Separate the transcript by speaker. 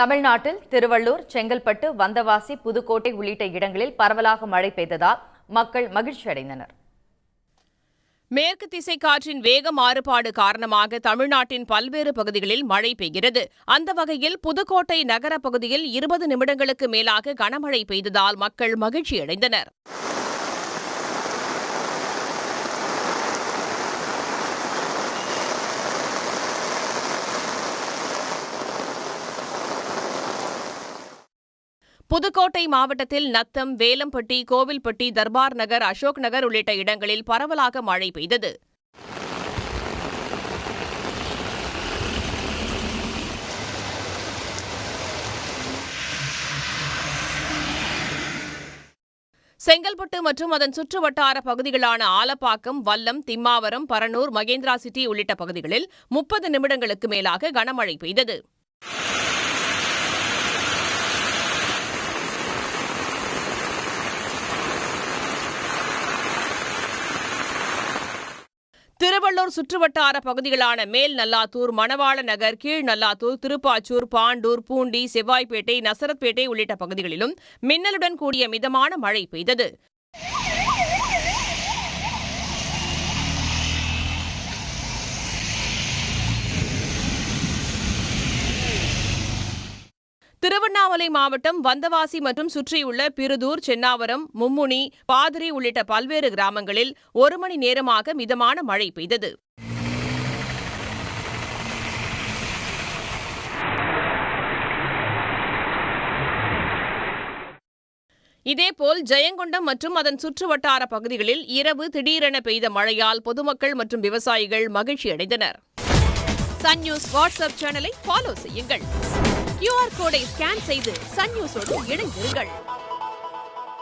Speaker 1: தமிழ்நாட்டில் திருவள்ளூர், செங்கல்பட்டு, வந்தவாசி, புதுக்கோட்டை உள்ளிட்ட இடங்களில் பரவலாக மழை பெய்ததால் மக்கள் மகிழ்ச்சி அடைந்தனர்.
Speaker 2: மேற்கு திசை காற்றின் வேக மாறுபாடு காரணமாக தமிழ்நாட்டின் பல்வேறு பகுதிகளில் மழை பெய்கிறது. அந்த வகையில் புதுக்கோட்டை நகர பகுதியில் 20 நிமிடங்களுக்கு மேலாக கனமழை பெய்ததால் மக்கள் மகிழ்ச்சியடைந்தனர். புதுக்கோட்டை மாவட்டத்தில் நத்தம், வேலம்பட்டி, கோவில்பட்டி, தர்பார் நகர், அசோக் நகர் உள்ளிட்ட இடங்களில் பரவலாக மழை பெய்தது. செங்கல்பட்டு மற்றும் அதன் சுற்றுவட்டார பகுதிகளான ஆலப்பாக்கம், வல்லம், திம்மாவரம், பரனூர், மகேந்திரா சிட்டி உள்ளிட்ட பகுதிகளில் 30 நிமிடங்களுக்கு மேலாக கனமழை பெய்தது. திருவள்ளூர் சுற்றுவட்டார பகுதிகளான மேல் நல்லாத்தூர், மணவாள நகர், கீழ் நல்லாத்தூர், திருப்பாச்சூர், பாண்டூர், பூண்டி, செவ்வாய்ப்பேட்டை, நசரத்பேட்டை உள்ளிட்ட பகுதிகளிலும் மின்னலுடன் கூடிய மிதமான மழை பெய்தது. திருவண்ணாமலை மாவட்டம் வந்தவாசி மற்றும் சுற்றியுள்ள பிருதூர், சென்னாவரம், மும்முனி, பாதிரி உள்ளிட்ட பல்வேறு கிராமங்களில் 1 மணி நேரமாக மிதமான மழை பெய்தது. இதேபோல் ஜெயங்கொண்டம் மற்றும் அதன் சுற்றுவட்டார பகுதிகளில் இரவு திடீரென பெய்த மழையால் பொதுமக்கள் மற்றும் விவசாயிகள் மகிழ்ச்சியடைந்தனர். சன் நியூஸ் வாட்ஸ்அப் சேனலை ஃபாலோ செய்யுங்கள். QR கோடை ஸ்கேன் செய்து சன் நியூஸோடு இணைந்திருங்கள்.